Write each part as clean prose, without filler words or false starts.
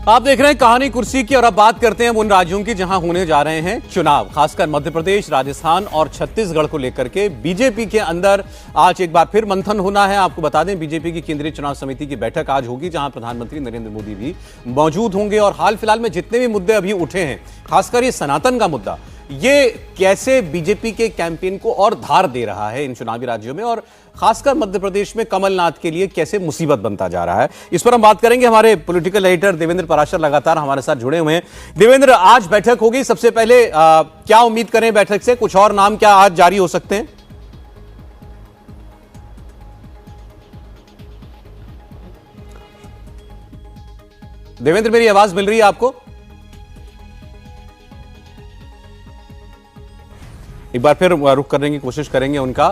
आप देख रहे हैं कहानी कुर्सी की और अब बात करते हैं उन राज्यों की जहां होने जा रहे हैं चुनाव। खासकर मध्य प्रदेश, राजस्थान और छत्तीसगढ़ को लेकर के बीजेपी के अंदर आज एक बार फिर मंथन होना है। आपको बता दें, बीजेपी की केंद्रीय चुनाव समिति की बैठक आज होगी, जहां प्रधानमंत्री नरेंद्र मोदी भी मौजूद होंगे। और हाल फिलहाल में जितने भी मुद्दे अभी उठे हैं, खासकर ये सनातन का मुद्दा, ये कैसे बीजेपी के कैंपेन को और धार दे रहा है इन चुनावी राज्यों में, और खासकर मध्य प्रदेश में कमलनाथ के लिए कैसे मुसीबत बनता जा रहा है, इस पर हम बात करेंगे। हमारे पॉलिटिकल एडिटर देवेंद्र पराशर लगातार हमारे साथ जुड़े हुए हैं। देवेंद्र, आज बैठक होगी, सबसे पहले क्या उम्मीद करें बैठक से? कुछ और नाम क्या आज जारी हो सकते हैं? देवेंद्र, मेरी आवाज मिल रही है आपको? एक बार फिर रुक करने की कोशिश करेंगे उनका।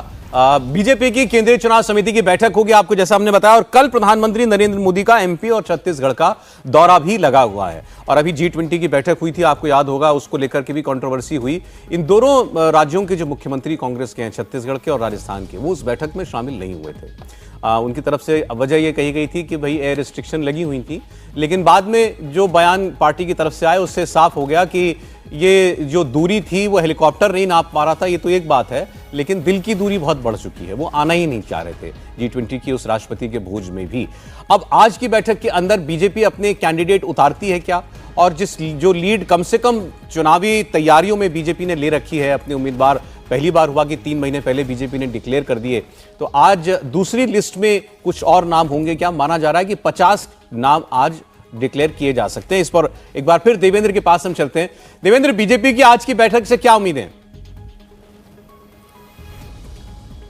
बीजेपी की केंद्रीय चुनाव समिति की बैठक होगी, आपको जैसा हमने बताया, और कल प्रधानमंत्री नरेंद्र मोदी का एमपी और छत्तीसगढ़ का दौरा भी लगा हुआ है। और अभी G20 की बैठक हुई थी, आपको याद होगा, उसको लेकर के भी कंट्रोवर्सी हुई। इन दोनों राज्यों के जो मुख्यमंत्री कांग्रेस के हैं, छत्तीसगढ़ के और राजस्थान के, वो उस बैठक में शामिल नहीं हुए थे। उनकी तरफ से वजह यह कही गई थी कि भाई एयर रिस्ट्रिक्शन लगी हुई थी, लेकिन बाद में जो बयान पार्टी की तरफ से आया उससे साफ हो गया कि ये जो दूरी थी वो हेलीकॉप्टर नहीं नाप पा रहा था, ये तो एक बात है, लेकिन दिल की दूरी बहुत बढ़ चुकी है। वो आना ही नहीं चाह रहे थे G20 की उस राष्ट्रपति के भोज में भी। अब आज की बैठक के अंदर बीजेपी अपने कैंडिडेट उतारती है क्या? और जो लीड कम से कम चुनावी तैयारियों में बीजेपी ने ले रखी है, अपने उम्मीदवार, पहली बार हुआ कि 3 महीने पहले बीजेपी ने डिक्लेयर कर दिए, तो आज दूसरी लिस्ट में कुछ और नाम होंगे क्या? माना जा रहा है कि 50 नाम आज डिक्लेयर किए जा सकते हैं। इस पर एक बार फिर देवेंद्र के पास हम चलते हैं। देवेंद्र, बीजेपी की आज की बैठक से क्या उम्मीदें?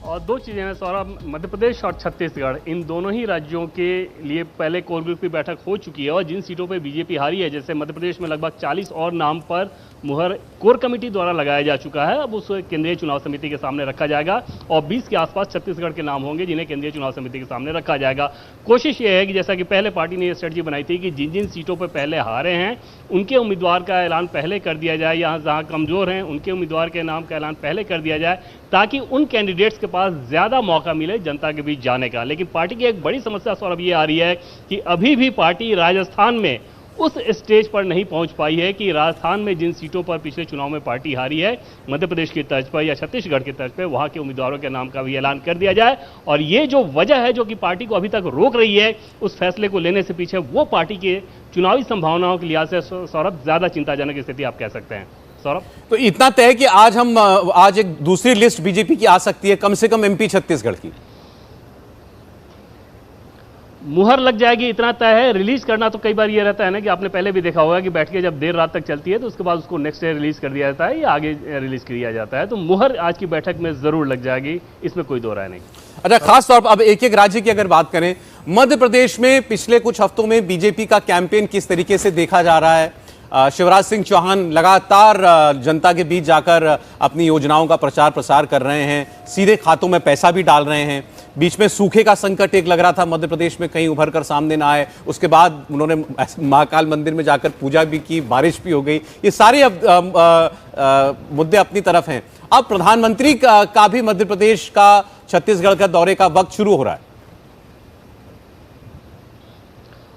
और दो चीज़ें हैं सौरभ, मध्य प्रदेश और छत्तीसगढ़, इन दोनों ही राज्यों के लिए पहले कोर ग्रुप की बैठक हो चुकी है। और जिन सीटों पे बीजेपी हारी है, जैसे मध्य प्रदेश में लगभग 40 और नाम पर मुहर कोर कमेटी द्वारा लगाया जा चुका है, अब उस केंद्रीय चुनाव समिति के सामने रखा जाएगा। और 20 के आसपास छत्तीसगढ़ के नाम होंगे जिन्हें केंद्रीय चुनाव समिति के सामने रखा जाएगा। कोशिश ये है कि जैसा कि पहले पार्टी ने ये स्ट्रेटजी बनाई थी कि जिन जिन सीटों पर पहले हारे हैं उनके उम्मीदवार का ऐलान पहले कर दिया जाए, यहाँ जहाँ कमजोर हैं उनके उम्मीदवार के नाम का ऐलान पहले कर दिया जाए, ताकि उन कैंडिडेट्स के पास ज्यादा मौका मिले जनता के बीच जाने का। लेकिन पार्टी की एक बड़ी समस्या सौरभ ये आ रही है कि अभी भी पार्टी राजस्थान में उस स्टेज पर नहीं पहुंच पाई है कि राजस्थान में जिन सीटों पर पिछले चुनाव में पार्टी हारी है, मध्य प्रदेश की तर्ज पर या छत्तीसगढ़ की तर्ज पर, वहां के उम्मीदवारों के नाम का भी ऐलान कर दिया जाए। और ये जो वजह है जो कि पार्टी को अभी तक रोक रही है उस फैसले को लेने से पीछे, वो पार्टी के चुनावी संभावनाओं के लिहाज से सौरभ ज्यादा चिंताजनक स्थिति आप कह सकते हैं। सौरभ, तो इतना तय है कि आज एक दूसरी लिस्ट बीजेपी की आ सकती है, कम से कम एमपी छत्तीसगढ़ की मुहर लग जाएगी, इतना तय है। रिलीज करना तो कई बार ये रहता है ना कि आपने पहले भी देखा होगा कि बैठ के जब देर रात तक चलती है तो उसके बाद उसको नेक्स्ट डे रिलीज कर दिया जाता है या आगे रिलीज किया जाता है। तो मुहर आज की बैठक में जरूर लग जाएगी, इसमें कोई दो राय नहीं। अच्छा, खास तौर पर अब एक एक राज्य की अगर बात करें, मध्य प्रदेश में पिछले कुछ हफ्तों में बीजेपी का कैंपेन किस तरीके से देखा जा रहा है? शिवराज सिंह चौहान लगातार जनता के बीच जाकर अपनी योजनाओं का प्रचार प्रसार कर रहे हैं, सीधे खातों में पैसा भी डाल रहे हैं। बीच में सूखे का संकट एक लग रहा था मध्य प्रदेश में, कहीं उभर कर सामने ना आए, उसके बाद उन्होंने महाकाल मंदिर में जाकर पूजा भी की, बारिश भी हो गई। ये सारे अब मुद्दे अपनी तरफ हैं। अब प्रधानमंत्री का भी मध्य प्रदेश का, छत्तीसगढ़ का दौरे का वक्त शुरू हो रहा है।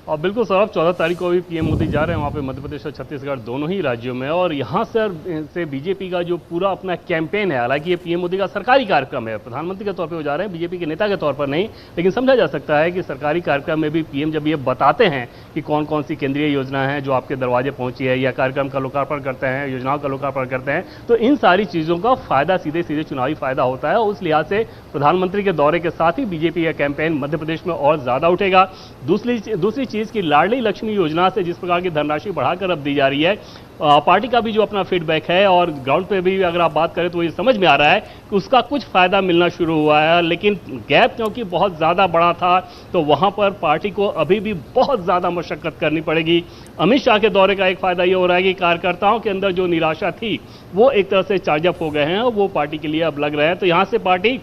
और बिल्कुल सौरभ, 14 तारीख को भी पीएम मोदी जा रहे हैं वहाँ पे मध्य प्रदेश और छत्तीसगढ़ दोनों ही राज्यों में। और यहाँ से बीजेपी का जो पूरा अपना कैंपेन है, हालांकि ये पीएम मोदी का सरकारी कार्यक्रम है, प्रधानमंत्री के तौर पे वो जा रहे हैं, बीजेपी के नेता के तौर पर नहीं, लेकिन समझा जा सकता है कि सरकारी कार्यक्रम में भी पीएम जब ये बताते हैं कि कौन कौन सी केंद्रीय योजना है जो आपके दरवाजे पहुंची है, या कार्यक्रम का लोकार्पण करते हैं, योजनाओं का लोकार्पण करते हैं, तो इन सारी चीज़ों का फायदा सीधे सीधे चुनावी फायदा होता है। उस लिहाज से प्रधानमंत्री के दौरे के साथ ही बीजेपी का कैंपेन मध्य प्रदेश में और ज्यादा उठेगा। दूसरी चीज की लाडली लक्ष्मी योजना से जिस प्रकार की धनराशि बढ़ाकर अब दी जा रही है, पार्टी का भी जो अपना फीडबैक है और ग्राउंड पे भी अगर आप बात करें तो ये समझ में आ रहा है कि उसका कुछ फायदा मिलना शुरू हुआ है। लेकिन गैप क्योंकि बहुत ज्यादा बड़ा था, तो वहां पर पार्टी को अभी भी बहुत ज्यादा मशक्कत करनी पड़ेगी। अमित शाह के दौरे का एक फायदा ये हो रहा है कि कार्यकर्ताओं के अंदर जो निराशा थी वो एक तरह से चार्ज अप हो गए हैं और वो पार्टी के लिए अब लग रहे हैं। तो यहां से पार्टी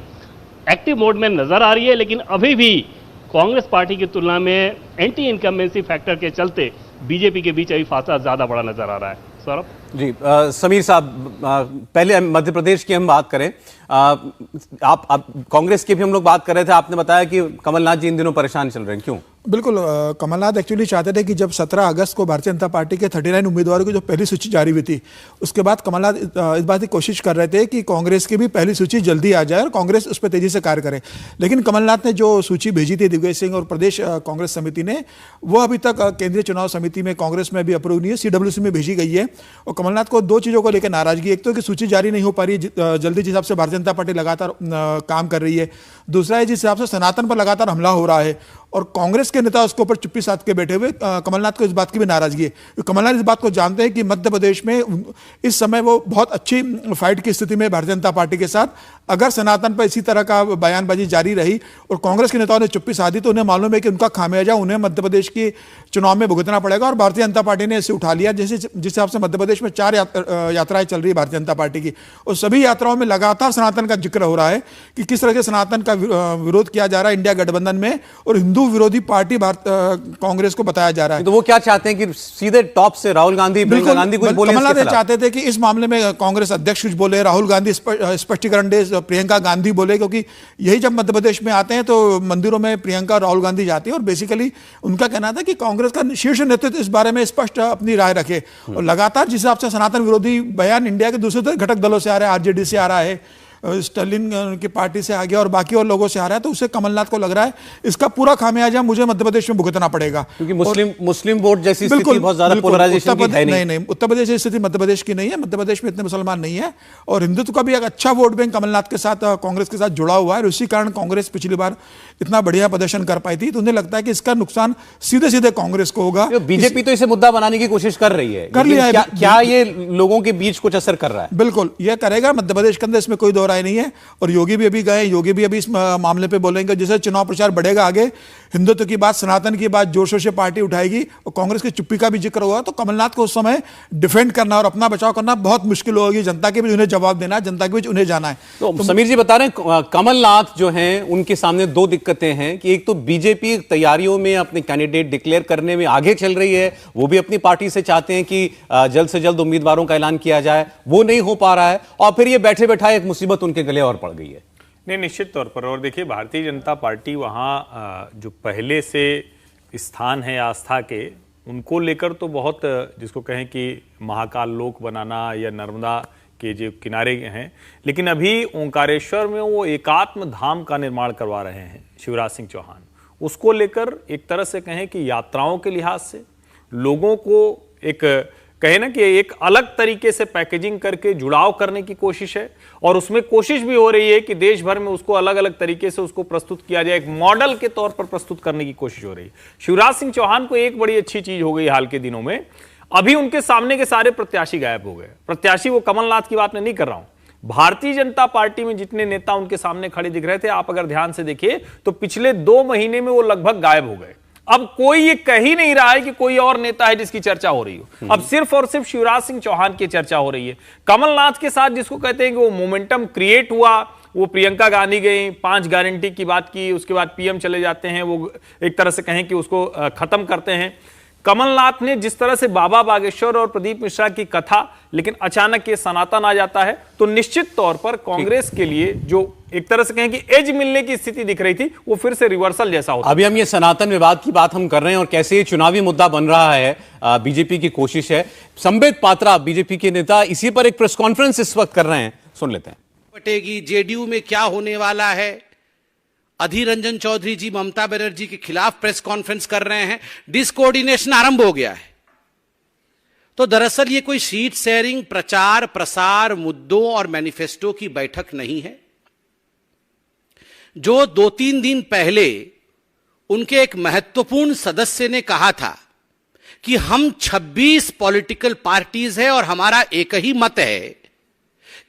एक्टिव मोड में नजर आ रही है, लेकिन अभी भी कांग्रेस पार्टी की तुलना में एंटी इनकम्बेंसी फैक्टर के चलते बीजेपी के बीच अभी फासला ज्यादा बड़ा नजर आ रहा है। सौरभ जी, समीर साहब, पहले मध्य प्रदेश की हम बात करें, आप कांग्रेस की भी हम लोग बात कर रहे थे, आपने बताया कि कमलनाथ जी इन दिनों परेशान चल रहे हैं, क्यों? बिल्कुल कमलनाथ एक्चुअली चाहते थे कि जब 17 अगस्त को भारतीय जनता पार्टी के 39 उम्मीदवारों की जो पहली सूची जारी हुई थी, उसके बाद कमलनाथ इस बात की कोशिश कर रहे थे कि कांग्रेस की भी पहली सूची जल्दी आ जाए और कांग्रेस उस पर तेजी से कार्य करे। लेकिन कमलनाथ ने जो सूची भेजी थी दिग्विजय सिंह और प्रदेश कांग्रेस समिति ने, वो अभी तक केंद्रीय चुनाव समिति में कांग्रेस में भी अप्रूव नहीं है, CWC में भेजी गई है। और कमलनाथ को दो चीज़ों को लेकर नाराजगी, एक तो कि सूची जारी नहीं हो पा रही जल्दी, जिस हिसाब से भारतीय जनता पार्टी लगातार काम कर रही है। दूसरा है जिस हिसाब से सनातन पर लगातार हमला हो रहा है और कांग्रेस के नेता उसके ऊपर चुप्पी साध के बैठे हुए। कमलनाथ को इस बात की भी नाराजगी है। कमलनाथ इस बात को जानते हैं कि मध्य प्रदेश में इस समय वो बहुत अच्छी फाइट की स्थिति में भारतीय जनता पार्टी के साथ, अगर सनातन पर इसी तरह का बयानबाजी जारी रही और कांग्रेस के नेताओं ने चुप्पी साधी तो उन्हें मालूम है कि उनका खामियाजा उन्हें मध्य प्रदेश के चुनाव में भुगतना पड़ेगा। और भारतीय जनता पार्टी ने इसे उठा लिया। जैसे जिस हिसाब से मध्य प्रदेश में 4 यात्राएं चल रही है भारतीय जनता पार्टी की, और सभी यात्राओं में लगातार सनातन का जिक्र हो रहा है कि किस तरह से सनातन का विरोध किया जा रहा है इंडिया गठबंधन में, और हिंदू विरोधी पार्टी कांग्रेस को बताया जा रहा है। तो वो क्या चाहते हैं कि सीधे टॉप से राहुल गांधी, प्रियंका गांधी कुछ बोले? कमलनाथ चाहते थे कि इस मामले में कांग्रेस अध्यक्ष कुछ बोले, राहुल गांधी स्पष्टीकरण दे, प्रियंका गांधी बोले, क्योंकि यही जब मध्य प्रदेश में आते हैं तो मंदिरों में प्रियंका और राहुल गांधी जाती है। और बेसिकली उनका कहना था कि कांग्रेस का शीर्ष नेतृत्व इस बारे में स्पष्ट अपनी राय रखे। और लगातार जिस हिसाब से सनातन विरोधी बयान इंडिया के दूसरे घटक दलों से आ रहा है, आरजेडी से आ रहा है, स्टालिन की पार्टी से आ गया और बाकी और लोगों से आ रहा है, तो उससे कमलनाथ को लग रहा है इसका पूरा खामियाजा मुझे मध्य प्रदेश में भुगतना पड़ेगा। क्योंकि मुस्लिम वोट जैसी स्थिति बहुत ज्यादा पोलराइजेशन की है नहीं। नहीं, उत्तर प्रदेश की स्थिति मध्य प्रदेश की नहीं है। मध्य प्रदेश में इतने मुसलमान नहीं है और हिंदुत्व का भी एक अच्छा वोट बैंक कमलनाथ के साथ, कांग्रेस के साथ जुड़ा हुआ है। और उसी कारण कांग्रेस पिछली बार इतना बढ़िया प्रदर्शन कर पाई थी। तो उन्हें लगता है कि इसका नुकसान सीधे सीधे कांग्रेस को होगा। बीजेपी तो इसे मुद्दा बनाने की कोशिश कर रही है, कर लिया है। क्या ये लोगों के बीच कुछ असर कर रहा है? बिल्कुल यह करेगा मध्य प्रदेश के अंदर, इसमें कोई दो राय नहीं है। और योगी भी अभी गए, योगी भी अभी इस मामले पे बोलेंगे। जैसे चुनाव प्रचार बढ़ेगा आगे, हिंदुत्व की बात, सनातन की बात जोर शोर से पार्टी उठाएगी और कांग्रेस की चुप्पी का भी जिक्र होगा, तो कमलनाथ को उस समय डिफेंड करना और अपना बचाव करना बहुत मुश्किल होगी। जनता के बीच उन्हें जवाब देना है, जनता के बीच उन्हें जाना है। तो समीर जी बता रहे हैं कमलनाथ जो हैं उनके सामने दो दिक्कतें हैं कि एक तो बीजेपी तैयारियों में अपने कैंडिडेट डिक्लेयर करने में आगे चल रही है, वो भी अपनी पार्टी से चाहते हैं कि जल्द से जल्द उम्मीदवारों का ऐलान किया जाए, वो नहीं हो पा रहा है। और फिर ये बैठे बैठा एक मुसीबत उनके गले और पड़ गई है। नहीं, निश्चित तौर पर। और देखिए, भारतीय जनता पार्टी वहाँ जो पहले से स्थान है आस्था के, उनको लेकर तो बहुत, जिसको कहें कि महाकाल लोक बनाना या नर्मदा के जो किनारे हैं, लेकिन अभी ओंकारेश्वर में वो एकात्म धाम का निर्माण करवा रहे हैं शिवराज सिंह चौहान। उसको लेकर एक तरह से कहें कि यात्राओं के लिहाज से लोगों को एक कहे ना कि एक अलग तरीके से पैकेजिंग करके जुड़ाव करने की कोशिश है। और उसमें कोशिश भी हो रही है कि देश भर में उसको अलग अलग तरीके से उसको प्रस्तुत किया जाए, एक मॉडल के तौर पर प्रस्तुत करने की कोशिश हो रही है। शिवराज सिंह चौहान को एक बड़ी अच्छी चीज हो गई हाल के दिनों में, अभी उनके सामने के सारे प्रत्याशी गायब हो गए। प्रत्याशी वो कमलनाथ की बात मैं नहीं कर रहा हूं। भारतीय जनता पार्टी में जितने नेता उनके सामने खड़े दिख रहे थे, आप अगर ध्यान से देखिए तो पिछले 2 महीने में वो लगभग गायब हो गए। अब कोई ये कह ही नहीं रहा है कि कोई और नेता है जिसकी चर्चा हो रही हो। अब सिर्फ और सिर्फ शिवराज सिंह चौहान की चर्चा हो रही है। कमलनाथ के साथ जिसको कहते हैं कि वो मोमेंटम क्रिएट हुआ, वो प्रियंका गांधी गई, 5 गारंटी की बात की, उसके बाद पीएम चले जाते हैं, वो एक तरह से कहें कि उसको खत्म करते हैं। कमलनाथ ने जिस तरह से बाबा बागेश्वर और प्रदीप मिश्रा की कथा, लेकिन अचानक ये सनातन आ जाता है, तो निश्चित तौर पर कांग्रेस के लिए जो एक तरह से कहें कि एज मिलने की स्थिति दिख रही थी, वो फिर से रिवर्सल जैसा होता है। अभी हम ये सनातन विवाद की बात हम कर रहे हैं और कैसे ये चुनावी मुद्दा बन रहा है, बीजेपी की कोशिश है। संबित पात्रा बीजेपी के नेता इसी पर एक प्रेस कॉन्फ्रेंस इस वक्त कर रहे हैं, सुन लेते हैं। पटेगी जेडीयू में क्या होने वाला है। अधीर रंजन चौधरी जी ममता बनर्जी के खिलाफ प्रेस कॉन्फ्रेंस कर रहे हैं, डिसकोऑर्डिनेशन आरंभ हो गया है। तो दरअसल ये कोई सीट शेयरिंग, प्रचार प्रसार, मुद्दों और मैनिफेस्टो की बैठक नहीं है। जो 2-3 दिन पहले उनके एक महत्वपूर्ण सदस्य ने कहा था कि हम 26 पॉलिटिकल पार्टीज है और हमारा एक ही मत है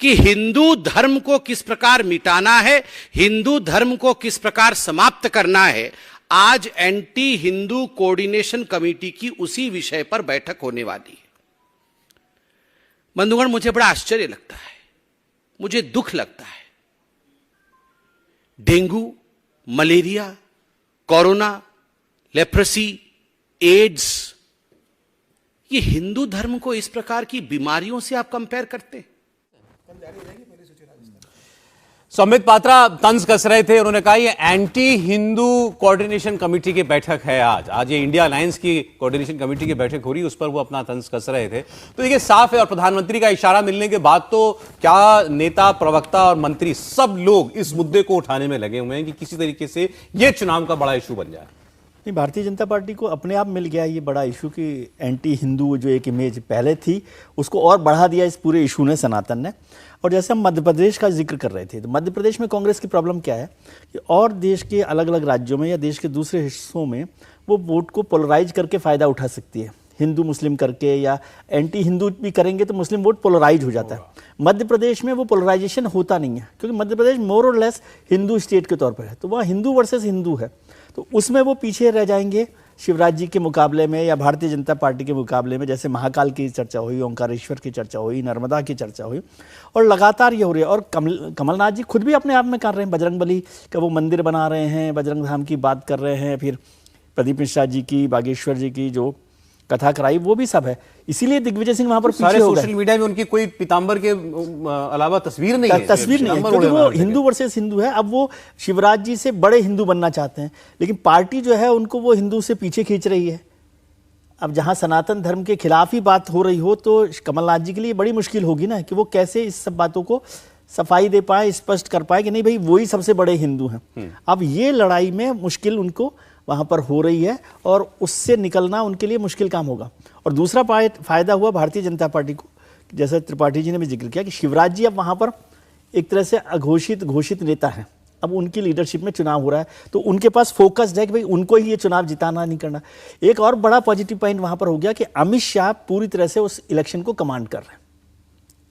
कि हिंदू धर्म को किस प्रकार मिटाना है, हिंदू धर्म को किस प्रकार समाप्त करना है। आज एंटी हिंदू कोऑर्डिनेशन कमेटी की उसी विषय पर बैठक होने वाली है। बंधुगण, मुझे बड़ा आश्चर्य लगता है, मुझे दुख लगता है। Dengue, malaria, corona, leprosy, AIDS, ये हिंदू धर्म को इस प्रकार की बीमारियों से आप कंपेयर करते हैं? संबित पात्रा तंज कस रहे थे, उन्होंने कहा ये एंटी हिंदू कोऑर्डिनेशन कमेटी की बैठक है आज ये इंडिया अलायंस की कोऑर्डिनेशन कमेटी की बैठक हो रही है, उस पर वो अपना तंज कस रहे थे। तो ये साफ है और प्रधानमंत्री का इशारा मिलने के बाद तो क्या नेता, प्रवक्ता और मंत्री सब लोग इस मुद्दे को उठाने में लगे हुए हैं कि किसी तरीके से ये चुनाव का बड़ा इशू बन जाए। नहीं, भारतीय जनता पार्टी को अपने आप मिल गया ये बड़ा इशू कि एंटी हिंदू जो एक इमेज पहले थी उसको और बढ़ा दिया इस पूरे इशू ने, सनातन ने। और जैसे हम मध्य प्रदेश का जिक्र कर रहे थे, तो मध्य प्रदेश में कांग्रेस की प्रॉब्लम क्या है कि और देश के अलग अलग राज्यों में या देश के दूसरे हिस्सों में वो वोट को पोलराइज करके फ़ायदा उठा सकती है, हिंदू मुस्लिम करके या एंटी हिंदू भी करेंगे तो मुस्लिम वोट पोलराइज हो जाता है। मध्य प्रदेश में वो पोलराइजेशन होता नहीं है क्योंकि मध्य प्रदेश मोर और लेस हिंदू स्टेट के तौर पर है, तो वहाँ हिंदू वर्सेस हिंदू है, तो उसमें वो पीछे रह जाएंगे शिवराज जी के मुकाबले में या भारतीय जनता पार्टी के मुकाबले में। जैसे महाकाल की चर्चा हुई, ओंकारेश्वर की चर्चा हुई, नर्मदा की चर्चा हुई और लगातार ये हो रही है। और कमलनाथ जी खुद भी अपने आप में कर रहे हैं, बजरंगबली का वो मंदिर बना रहे हैं, बजरंग धाम की बात कर रहे हैं, फिर प्रदीप मिश्रा जी की, बागेश्वर जी की जो कथा कराई वो भी सब है। इसीलिए दिग्विजय सिंह वहां पर सारे सोशल मीडिया में उनकी कोई पीतांबर के अलावा तस्वीर नहीं है, तस्वीर नहीं है क्योंकि वो हिंदू वर्सेस हिंदू है। अब वो शिवराज जी से बड़े हिंदू बनना चाहते हैं, लेकिन पार्टी जो है उनको वो हिंदू से पीछे खींच रही है। अब जहां सनातन धर्म के खिलाफ ही बात हो रही हो तो कमलनाथ जी के लिए बड़ी मुश्किल होगी ना कि वो कैसे इस सब बातों को सफाई दे पाए, स्पष्ट कर पाए कि नहीं भाई वही सबसे बड़े हिंदू हैं। अब ये लड़ाई में मुश्किल उनको वहाँ पर हो रही है और उससे निकलना उनके लिए मुश्किल काम होगा। और दूसरा फायदा हुआ भारतीय जनता पार्टी को, जैसा त्रिपाठी जी ने भी जिक्र किया कि शिवराज जी अब वहाँ पर एक तरह से अघोषित घोषित नेता हैं। अब उनकी लीडरशिप में चुनाव हो रहा है तो उनके पास फोकस्ड है कि भाई उनको ही ये चुनाव जिताना नहीं करना। एक और बड़ा पॉजिटिव पॉइंट वहाँ पर हो गया कि अमित शाह पूरी तरह से उस इलेक्शन को कमांड कर रहे हैं।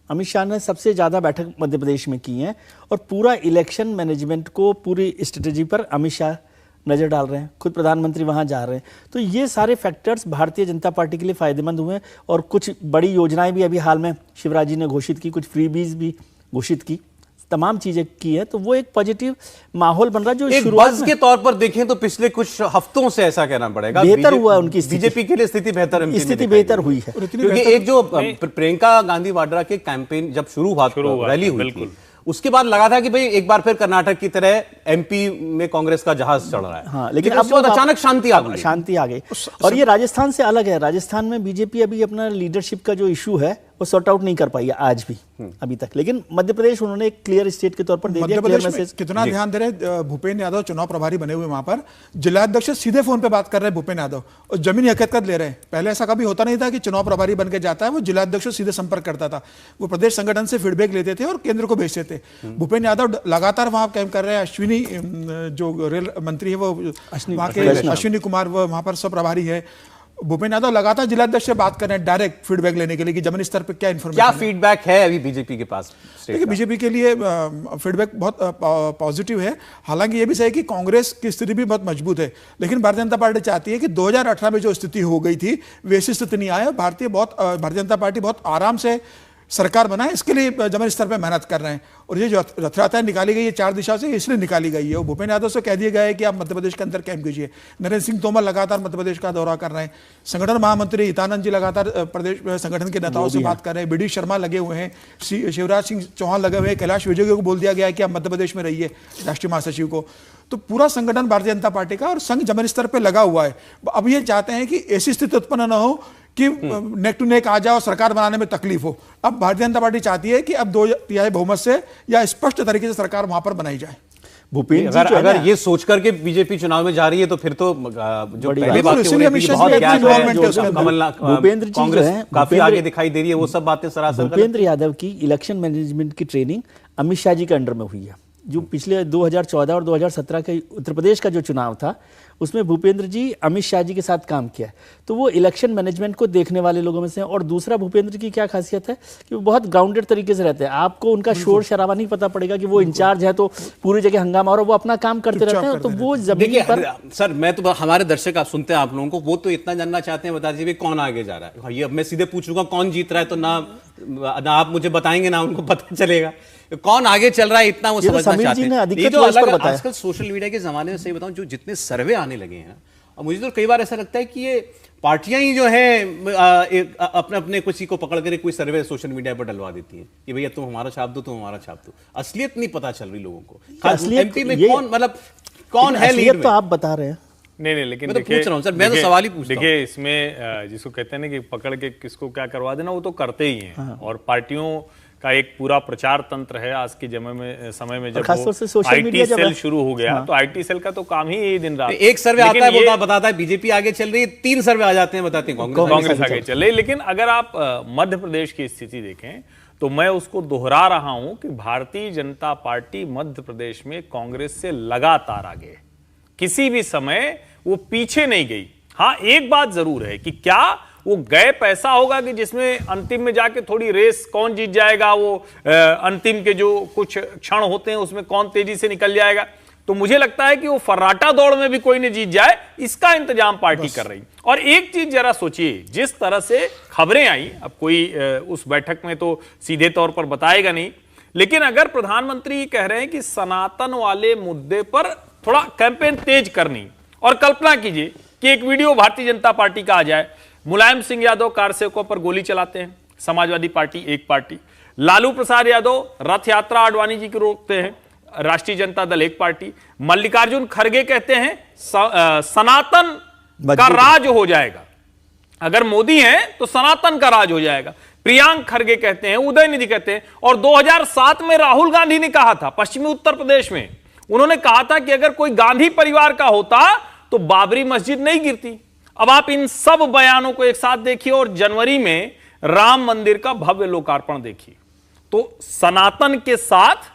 अमित शाह ने सबसे ज़्यादा बैठक मध्य प्रदेश में की हैं और पूरा इलेक्शन मैनेजमेंट को, पूरी स्ट्रेटजी पर अमित शाह नज़र डाल रहे हैं, खुद प्रधानमंत्री वहां जा रहे हैं। तो ये सारे फैक्टर्स भारतीय जनता पार्टी के लिए फ़ायदेमंद हुए और कुछ बड़ी योजनाएं भी अभी हाल में शिवराज जी ने घोषित की, कुछ फ्रीबीज भी घोषित की, तमाम चीज़ें की है। तो वो एक पॉजिटिव माहौल बन रहा है जो एक बज़ के तौर पर देखें तो पिछले कुछ हफ्तों से ऐसा कहना पड़ेगा बेहतर हुआ है उनकी बीजेपी के लिए स्थिति बेहतर हुई है क्योंकि एक जो प्रियंका गांधी वाड्रा के कैंपेन जब शुरू हुआ रैली हुई थी, उसके बाद लगा था कि भाई एक बार फिर कर्नाटक की तरह एमपी में कांग्रेस का जहाज चढ़ रहा है। हाँ, लेकिन अब अचानक शांति आ गई। और ये राजस्थान से अलग है। राजस्थान में बीजेपी अभी अपना लीडरशिप का जो इशू है वो सॉर्ट आउट नहीं कर पाई है आज भी अभी तक, लेकिन मध्य प्रदेश उन्होंने एक क्लियर स्टेट के तौर पर दे दिया, क्लियर मैसेज। कितना ध्यान दे रहे भूपेन्द्र यादव चुनाव प्रभारी बने हुए, वहां पर जिलाध्यक्ष सीधे फोन पे बात कर रहे हैं भूपेन्द्र यादव और जमीनी हकीकत ले रहे हैं। पहले ऐसा कभी होता नहीं था कि चुनाव प्रभारी बन के जाता है, वो जिलाध्यक्ष सीधे संपर्क करता था, वो प्रदेश संगठन से फीडबैक लेते थे और केंद्र को भेजते थे। भूपेन्द्र यादव लगातार वहां कैंप कर रहे हैं। अश्विनी जो रेल मंत्री है वो वहां के अश्विनी कुमार वो वहां पर सब प्रभारी है। भूपेन्द्र यादव लगातार जिलाध्यक्ष से बात कर रहे हैं डायरेक्ट फीडबैक लेने के लिए कि जमीनी स्तर पर क्या इन्फॉर्मेशन, क्या फीडबैक है अभी बीजेपी के पास। देखिए बीजेपी के लिए फीडबैक बहुत पॉजिटिव है। हालांकि ये भी सही कि कांग्रेस की स्थिति भी बहुत मजबूत है, लेकिन भारतीय जनता पार्टी चाहती है कि 2018 में जो स्थिति हो गई थी वैसी स्थिति नहीं आए। भारतीय जनता पार्टी बहुत आराम से सरकार बनाए, इसके लिए जमीनी स्तर पर मेहनत कर रहे हैं। और ये जो रथ यात्रा निकाली गई है 4 दिशा से, इसलिए निकाली गई है। और भूपेन्द्र यादव से कह दिया गया है कि आप मध्य प्रदेश के अंदर कैंप कीजिए। नरेंद्र सिंह तोमर लगातार मध्य प्रदेश का दौरा कर रहे हैं। संगठन महामंत्री हितानंद जी लगातार प्रदेश संगठन के नेताओं से बात कर रहे हैं। बीडी शर्मा लगे हुए हैं, शिवराज सिंह चौहान लगे हुए हैं, कैलाश विजयवर्गीय को बोल दिया गया है कि आप मध्य प्रदेश में रहिए, राष्ट्रीय महासचिव को। तो पूरा संगठन भारतीय जनता पार्टी का और संघ जमीनी स्तर पर लगा हुआ है। अब ये चाहते हैं कि ऐसी स्थिति उत्पन्न न हो कि नेक टू नेक आ जाओ और सरकार बनाने में तकलीफ हो। अब भारतीय जनता पार्टी चाहती है कि अब 2/3 बहुमत से या स्पष्ट तरीके से सरकार वहां पर बनाई जाए। भूपेन्द्र अगर ये सोच करके बीजेपी चुनाव में जा रही है तो फिर तो जो पहले बात भूपेन्द्र कांग्रेस काफी आगे दिखाई दे रही है, वो सब बातें सरासर। भूपेन्द्र यादव की इलेक्शन मैनेजमेंट की ट्रेनिंग अमित शाह जी के अंडर में हुई है। जो पिछले 2014 और 2017 के उत्तर प्रदेश का जो चुनाव था उसमें भूपेन्द्र जी अमित शाह जी के साथ काम किया है, तो वो इलेक्शन मैनेजमेंट को देखने वाले लोगों में से हैं। और दूसरा भूपेन्द्र की क्या खासियत है कि वो बहुत ग्राउंडेड तरीके से रहते हैं। आपको उनका शोर शराबा नहीं पता पड़ेगा कि वो इंचार्ज है तो पूरी जगह हंगामा और वो अपना काम करते रहते हैं। तो वो जमीन पर सर, मैं तो हमारे दर्शक आप सुनते हैं आप लोगों को, वो तो इतना जानना चाहते हैं, बता दीजिए कौन आगे जा रहा है। ये अब मैं सीधे पूछूंगा कौन जीत रहा है तो ना आप मुझे बताएंगे ना उनको पता चलेगा कौन आगे चल रहा है, इतना वो समझना चाहते हैं। ये जो आजकल सोशल मीडिया के जमाने में सही बताऊं जो जितने सर्वे आने लगे हैं और मुझे तो कई बार ऐसा लगता है कि ये पार्टियां ही जो है अपने अपने किसी को पकड़ कर कोई सर्वे सोशल मीडिया पर डलवा देती हैं कि भैया तुम हमारा छाप दो, तुम हमारा छाप दो। असलियत नहीं पता चल रही लोगों को। एमपी में कौन, मतलब कौन है लीड में? तो आप बता रहे हैं। नहीं, लेकिन मैं तो पूछ रहा हूं सर, मैं तो सवाल ही पूछ रहा हूं। देखिए, इसमें जिसको कहते हैं ना कि पकड़ के किसको क्या करवा देना, वो तो करते ही हैं। और पार्टियों का एक पूरा प्रचार तंत्र है आज के समय में जब आईटी सेल शुरू हो गया, तो आईटी सेल का तो काम ही दिन रात। एक सर्वे आता है, बताता है बीजेपी आगे चल रही है, 3 सर्वे आ जाते हैं बताते हैं कांग्रेस आगे चल रही है। लेकिन अगर आप मध्य प्रदेश की स्थिति देखें तो मैं उसको दोहरा रहा हूं कि भारतीय जनता पार्टी मध्य प्रदेश में कांग्रेस से लगातार आगे, किसी भी समय वो पीछे नहीं गई। हाँ, एक बात जरूर है कि क्या वो गए पैसा होगा कि जिसमें अंतिम में जाके थोड़ी रेस कौन जीत जाएगा, वो अंतिम के जो कुछ क्षण होते हैं उसमें कौन तेजी से निकल जाएगा। तो मुझे लगता है कि वो फर्राटा दौड़ में भी कोई नहीं जीत जाए, इसका इंतजाम पार्टी कर रही। और एक चीज जरा सोचिए, जिस तरह से खबरें आई, अब कोई उस बैठक में तो सीधे तौर पर बताएगा नहीं, लेकिन अगर प्रधानमंत्री कह रहे हैं कि सनातन वाले मुद्दे पर थोड़ा कैंपेन तेज करनी, और कल्पना कीजिए कि एक वीडियो भारतीय जनता पार्टी का आ जाए, मुलायम सिंह यादव कार सेवकों पर गोली चलाते हैं, समाजवादी पार्टी एक पार्टी, लालू प्रसाद यादव रथ यात्रा आडवाणी जी की रोकते हैं, राष्ट्रीय जनता दल एक पार्टी, मल्लिकार्जुन खड़गे कहते हैं सनातन का राज हो जाएगा, अगर मोदी हैं तो सनातन का राज हो जाएगा, प्रियांक खड़गे कहते हैं, उदयनिधि कहते हैं। और 2007 में राहुल गांधी ने कहा था, पश्चिमी उत्तर प्रदेश में उन्होंने कहा था कि अगर कोई गांधी परिवार का होता तो बाबरी मस्जिद नहीं गिरती। अब आप इन सब बयानों को एक साथ देखिए और जनवरी में राम मंदिर का भव्य लोकार्पण देखिए, तो सनातन के साथ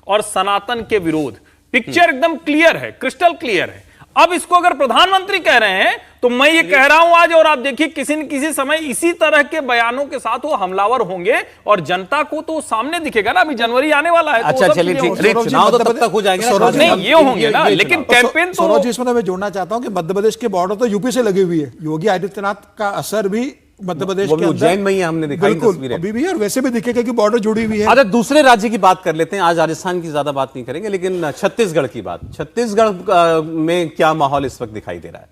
और सनातन के विरोध, पिक्चर एकदम क्लियर है, क्रिस्टल क्लियर है। अब इसको अगर प्रधानमंत्री कह रहे हैं तो मैं ये कह रहा हूं आज, और आप देखिए किसी न किसी समय इसी तरह के बयानों के साथ वो हमलावर होंगे और जनता को तो सामने दिखेगा ना। अभी जनवरी आने वाला है। अच्छा चलिए ठीक, चुनाव तो तब तक हो जाएंगे ना, नहीं ये होंगे ना, लेकिन कैंपेन तो सौरभ जी, इसमें मैं जोड़ना चाहता हूं कि मध्य प्रदेश के बॉर्डर तो यूपी से लगी हुई है, योगी आदित्यनाथ का असर भी मध्य प्रदेश के उज्जैन में ही हमने दिखाई तस्वीरें अभी भी है, और वैसे भी दिखेगा कि बॉर्डर जुड़ी हुई है। अच्छा, दूसरे राज्य की बात कर लेते हैं, आज राजस्थान की ज्यादा बात नहीं करेंगे, लेकिन छत्तीसगढ़ की बात, छत्तीसगढ़ में क्या माहौल इस वक्त दिखाई दे रहा है?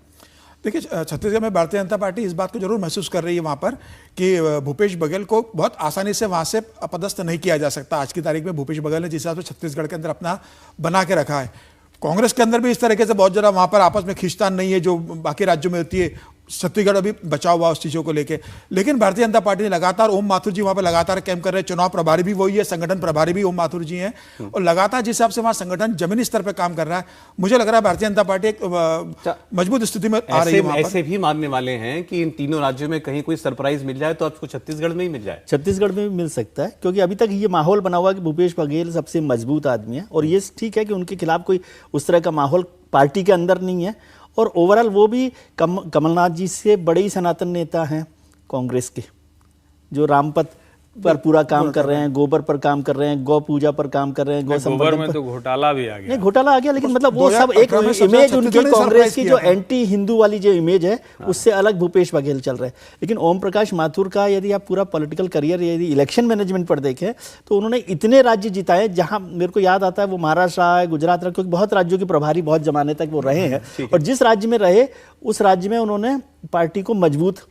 देखिए, छत्तीसगढ़ में भारतीय जनता पार्टी इस बात को जरूर महसूस कर रही है वहां पर कि भूपेश बघेल को बहुत आसानी से वहां से अपदस्थ नहीं किया जा सकता। आज की तारीख में भूपेश बघेल ने जिस हिसाब से छत्तीसगढ़ के अंदर अपना बना के रखा है, कांग्रेस के अंदर भी इस तरीके से बहुत ज्यादा वहां पर आपस में खींचतान नहीं है जो बाकी राज्यों में होती है। छत्तीसगढ़ अभी बचा हुआ उस चीजों को लेके, लेकिन भारतीय जनता पार्टी ने लगातार, ओम माथुर जी वहां पर लगातार कैंप कर रहे हैं, चुनाव प्रभारी भी वही है, संगठन प्रभारी भी ओम माथुर जी हैं, और लगातार जिस हिसाब से वहां संगठन जमीनी स्तर पर काम कर रहा है, मुझे लग रहा है भारतीय जनता पार्टी एक मजबूत स्थिति में आ रही है। ऐसे भी मानने वाले हैं कि इन तीनों राज्यों में कहीं कोई सरप्राइज मिल जाए तो आपको छत्तीसगढ़ में ही मिल जाए। छत्तीसगढ़ में भी मिल सकता है, क्योंकि अभी तक ये माहौल बना हुआ कि भूपेश बघेल सबसे मजबूत आदमी है, और ये ठीक है कि उनके खिलाफ कोई उस तरह का माहौल पार्टी के अंदर नहीं है। और ओवरऑल वो भी कमलनाथ जी से बड़े ही सनातन नेता हैं कांग्रेस के, जो रामपथ पर पूरा काम कर रहे हैं, गोबर पर काम कर रहे हैं, गौ पूजा पर काम कर रहे हैं, गौ गोबर में तो घोटाला भी आ गया। नहीं, घोटाला आ गया, लेकिन मतलब वो सब एक इमेज उनकी कांग्रेस की जो एंटी हिंदू वाली जो इमेज है, उससे अलग भूपेश बघेल चल रहा है। लेकिन ओम प्रकाश माथुर का यदि आप पूरा पॉलिटिकल करियर, यदि इलेक्शन मैनेजमेंट पर देखें, तो उन्होंने इतने राज्य जिताए, जहां मेरे को याद आता है वो महाराष्ट्र है, गुजरात रहा, क्योंकि बहुत राज्यों के प्रभारी बहुत जमाने तक वो रहे हैं, और जिस राज्य में रहे उस राज्य में उन्होंने पार्टी को मजबूत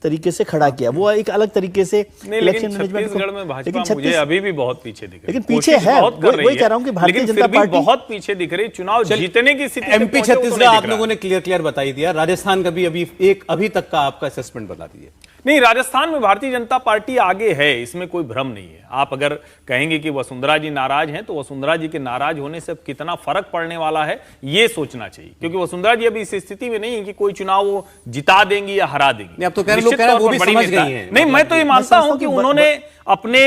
तरीके से खड़ा किया। वो एक अलग तरीके से इलेक्शन मैनेजमेंट। छत्तीसगढ़ में भाजपा मुझे अभी भी बहुत पीछे दिख रही है, लेकिन पीछे है, वही कह रहा हूं कि भारतीय जनता पार्टी बहुत पीछे दिख रही, चुनाव जीतने की स्थिति। एमपी छत्तीसगढ़ आप लोगों ने क्लियर बताई दिया, राजस्थान का भी अभी तक का आपका असेसमेंट बता दीजिए। नहीं, राजस्थान में भारतीय जनता पार्टी आगे है, इसमें कोई भ्रम नहीं है। आप अगर कहेंगे कि वसुंधरा जी नाराज हैं, तो वसुंधरा जी के नाराज होने से कितना फर्क पड़ने वाला है ये सोचना चाहिए, क्योंकि वसुंधरा जी अभी इस स्थिति में नहीं है कि कोई चुनाव वो जिता देंगी या हरा देंगी। अब तो कह रहे हैं वो भी समझ गई हैं। नहीं, मैं तो ये मानता हूं कि उन्होंने अपने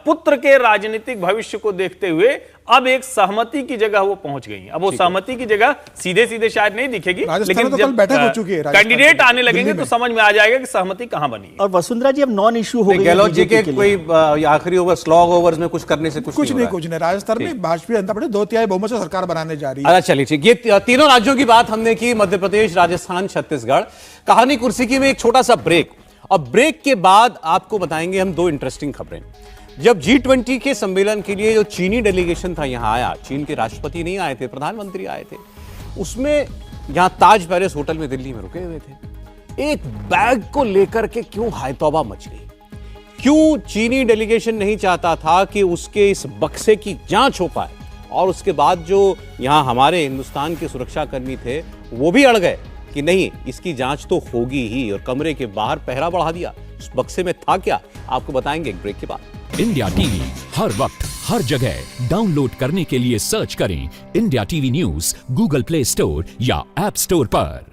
पुत्र के राजनीतिक भविष्य को देखते हुए अब एक सहमति की जगह वो पहुंच गई। अब वो सहमति की जगह सीधे सीधे शायद नहीं दिखेगी, लेकिन तो जब बैठक हो चुकी है, कैंडिडेट आने लगेंगे तो समझ में आ जाएगा कि सहमति कहां बनी है। और वसुंधरा जी अब नॉन इश्यू हो गई। गहलोत जी के कोई आखिरी ओवर, स्लॉग ओवर्स में कुछ करने से कुछ नहीं। राजस्थान में भारतीय जनता पार्टी 2/3 बहुमत से सरकार बनाने जा रही है। अच्छा चलिए ठीक, ये तीनों राज्यों की बात हमने की, मध्य प्रदेश, राजस्थान, छत्तीसगढ़। कहानी कुर्सी की में एक छोटा सा ब्रेक, और ब्रेक के बाद आपको बताएंगे हम 2 इंटरेस्टिंग खबरें। जब G20 के सम्मेलन के लिए जो चीनी डेलीगेशन था यहां आया, चीन के राष्ट्रपति नहीं आए थे, प्रधानमंत्री आए थे, उसमें जहां ताज पैलेस होटल में दिल्ली में रुके हुए थे। एक बैग को लेकर के क्यों हाय तौबा मच गई? क्यों चीनी डेलीगेशन नहीं चाहता था कि उसके इस बक्से की जांच हो पाए? और उसके बाद जो यहां हमारे हिंदुस्तान के सुरक्षा कर्मी थे वो भी अड़ गए कि नहीं, इसकी जांच तो होगी ही, और कमरे के बाहर पहरा बढ़ा दिया। उस बक्से में था क्या, आपको बताएंगे एक ब्रेक के बाद। इंडिया टीवी हर वक्त हर जगह डाउनलोड करने के लिए सर्च करें India TV news Google play store या ऐप स्टोर पर।